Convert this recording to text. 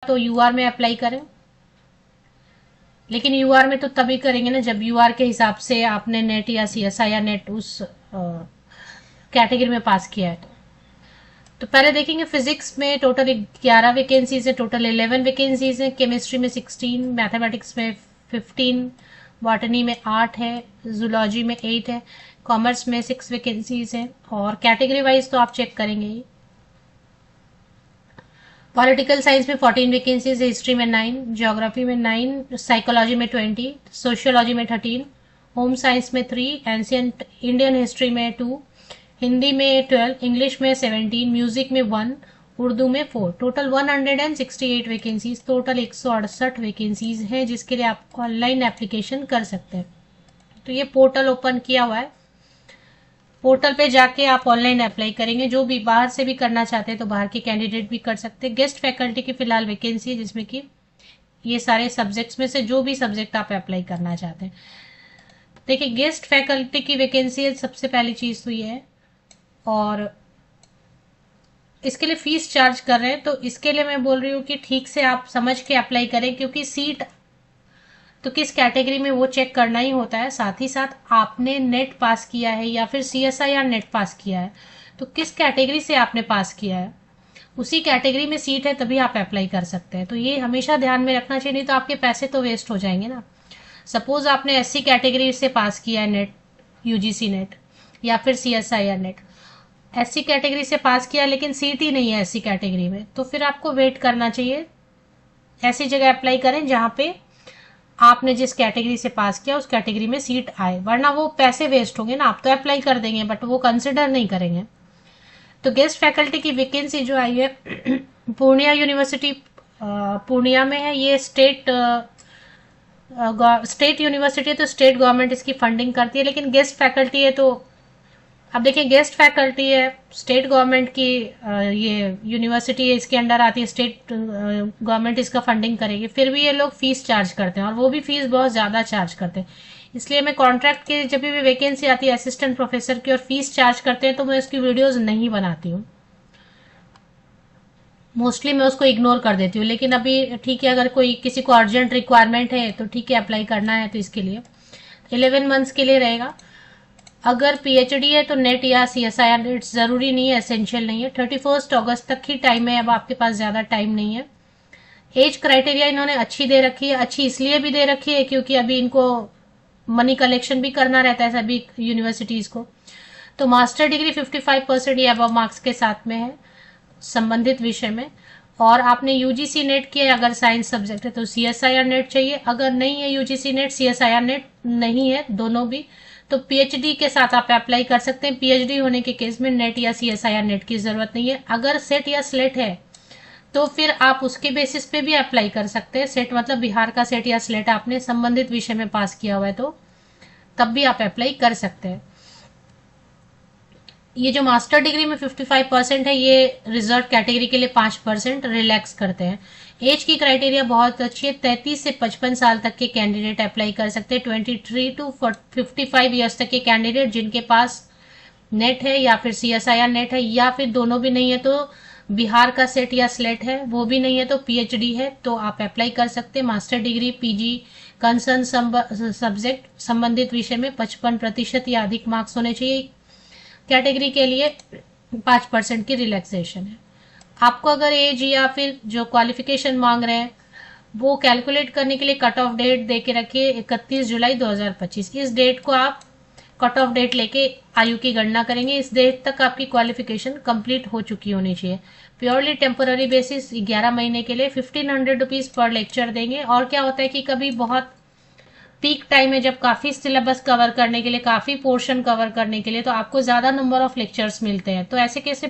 तो यूआर में अप्लाई करें, लेकिन यूआर में तो तभी करेंगे ना जब यूआर के हिसाब से आपने नेट या सीएसआई या नेट उस कैटेगरी में पास किया है। तो पहले देखेंगे फिजिक्स में टोटल 11 वैकेंसीज है, टोटल 11 वैकेंसीज है। केमिस्ट्री में 16, मैथमेटिक्स में 15, बॉटनी में 8 है, जूलॉजी में 8 है, कॉमर्स में 6 वैकेंसीज है। और कैटेगरी वाइज तो आप चेक करेंगे ही। पॉलिटिकल साइंस में 14 वैकेंसीज है, हिस्ट्री में 9, ज्योग्राफी में 9, साइकोलॉजी में 20, सोशियोलॉजी में 13, होम साइंस में 3, एंशियंट इंडियन हिस्ट्री में 2, हिंदी में 12, इंग्लिश में 17, म्यूजिक में 1, उर्दू में 4। टोटल 168 वैकेंसीज, टोटल 168 वैकेंसीज हैं जिसके लिए आप ऑनलाइन एप्लीकेशन कर सकते हैं। तो ये पोर्टल ओपन किया हुआ है, पोर्टल पे जाके आप ऑनलाइन अप्लाई करेंगे। जो भी बाहर से भी करना चाहते हैं तो बाहर के कैंडिडेट भी कर सकते हैं। गेस्ट फैकल्टी की फिलहाल वैकेंसी है जिसमें कि ये सारे सब्जेक्ट्स में से जो भी सब्जेक्ट आप अप्लाई करना चाहते हैं। देखिए गेस्ट फैकल्टी की वैकेंसी है, सबसे पहली चीज तो ये है। और इसके लिए फीस चार्ज कर रहे हैं, तो इसके लिए मैं बोल रही हूँ कि ठीक से आप समझ के अप्लाई करें, क्योंकि सीट तो किस कैटेगरी में वो चेक करना ही होता है। साथ ही साथ आपने नेट पास किया है या फिर सीएसआईआर नेट पास किया है, तो किस कैटेगरी से आपने पास किया है, उसी कैटेगरी में सीट है तभी आप अप्लाई कर सकते हैं। तो ये हमेशा ध्यान में रखना चाहिए, नहीं तो आपके पैसे तो वेस्ट हो जाएंगे ना। सपोज आपने एससी कैटेगरी से पास किया है नेट, यूजीसी नेट या फिर सीएसआईआर नेट, एससी कैटेगरी से पास किया लेकिन सीट ही नहीं है एससी कैटेगरी में, तो फिर आपको वेट करना चाहिए। ऐसी जगह अप्लाई करें जहां पे आपने जिस कैटेगरी से पास किया उस कैटेगरी में सीट आए, वरना वो पैसे वेस्ट होंगे ना। आप तो अप्लाई कर देंगे बट वो कंसिडर नहीं करेंगे। तो गेस्ट फैकल्टी की वैकेंसी जो आई है पूर्णिया यूनिवर्सिटी पूर्णिया में है। ये स्टेट यूनिवर्सिटी है, तो स्टेट गवर्नमेंट इसकी फंडिंग करती है। लेकिन गेस्ट फैकल्टी है तो अब देखिए गेस्ट फैकल्टी है, स्टेट गवर्नमेंट की ये यूनिवर्सिटी है, इसके अंडर आती है, स्टेट गवर्नमेंट इसका फंडिंग करेगी, फिर भी ये लोग फीस चार्ज करते हैं और वो भी फीस बहुत ज़्यादा चार्ज करते हैं। इसलिए मैं कॉन्ट्रैक्ट की जब भी वैकेंसी आती है असिस्टेंट प्रोफेसर की और फीस चार्ज करते हैं तो मैं उसकी वीडियोज नहीं बनाती हूँ, मोस्टली मैं उसको इग्नोर कर देती हूँ। लेकिन अभी ठीक है, अगर कोई किसी को अर्जेंट रिक्वायरमेंट है तो ठीक है अप्लाई करना है, तो इसके लिए 11 मंथ्स के लिए रहेगा। अगर पीएचडी है तो नेट या सीएसआईआर नेट जरूरी नहीं है, एसेंशियल नहीं है। 31 अगस्त तक ही टाइम है, अब आपके पास ज्यादा टाइम नहीं है। एज क्राइटेरिया इन्होंने अच्छी दे रखी है, अच्छी इसलिए भी दे रखी है क्योंकि अभी इनको मनी कलेक्शन भी करना रहता है सभी यूनिवर्सिटीज को। तो मास्टर डिग्री 55% या अबव मार्क्स के साथ में है संबंधित विषय में। और आपने यूजीसी नेट किया, अगर साइंस सब्जेक्ट है तो सीएसआईआर नेट चाहिए, अगर नहीं है यूजीसी नेट सीएसआईआर नेट नहीं है दोनों भी, तो पीएचडी के साथ आप अप्लाई कर सकते हैं। पीएचडी होने के केस में नेट या सीएसआईआर नेट की जरूरत नहीं है। अगर सेट या स्लेट है तो फिर आप उसके बेसिस पे भी अप्लाई कर सकते हैं। सेट मतलब बिहार का सेट या स्लेट आपने संबंधित विषय में पास किया हुआ है तो तब भी आप अप्लाई कर सकते हैं। ये जो मास्टर डिग्री में 55% है, ये रिजर्व कैटेगरी के लिए 5% रिलैक्स करते हैं। एज की क्राइटेरिया बहुत अच्छी है, 33 से 55 साल तक के कैंडिडेट अप्लाई कर सकते हैं। 23 टू 55 ईयर्स तक के कैंडिडेट जिनके पास नेट है या फिर सीएसआईआर नेट है या फिर दोनों भी नहीं है, तो बिहार का सेट या स्लेट है, वो भी नहीं है तो पीएचडी है, तो आप अप्लाई कर सकते हैं। Master degree PG concern subject संबंधित विषय में 55% या अधिक मार्क्स होने चाहिए। कैटेगरी के लिए 5% की रिलैक्सेशन है। आपको अगर एज या फिर जो क्वालिफिकेशन मांग रहे हैं वो कैलकुलेट करने के लिए कट ऑफ डेट दे के रखिए 31 जुलाई 2025। इस डेट को आप कट ऑफ डेट लेके आयु की गणना करेंगे। इस डेट तक आपकी क्वालिफिकेशन कंप्लीट हो चुकी होनी चाहिए। प्योरली टेम्पोररी बेसिस 11 महीने के लिए 1500 रुपीज पर लेक्चर देंगे। और क्या होता है कि कभी बहुत पीक टाइम है जब काफी सिलेबस कवर करने के लिए, काफी पोर्शन कवर करने के लिए, तो आपको ज्यादा नंबर ऑफ लेक्चर्स मिलते हैं, तो ऐसे कैसे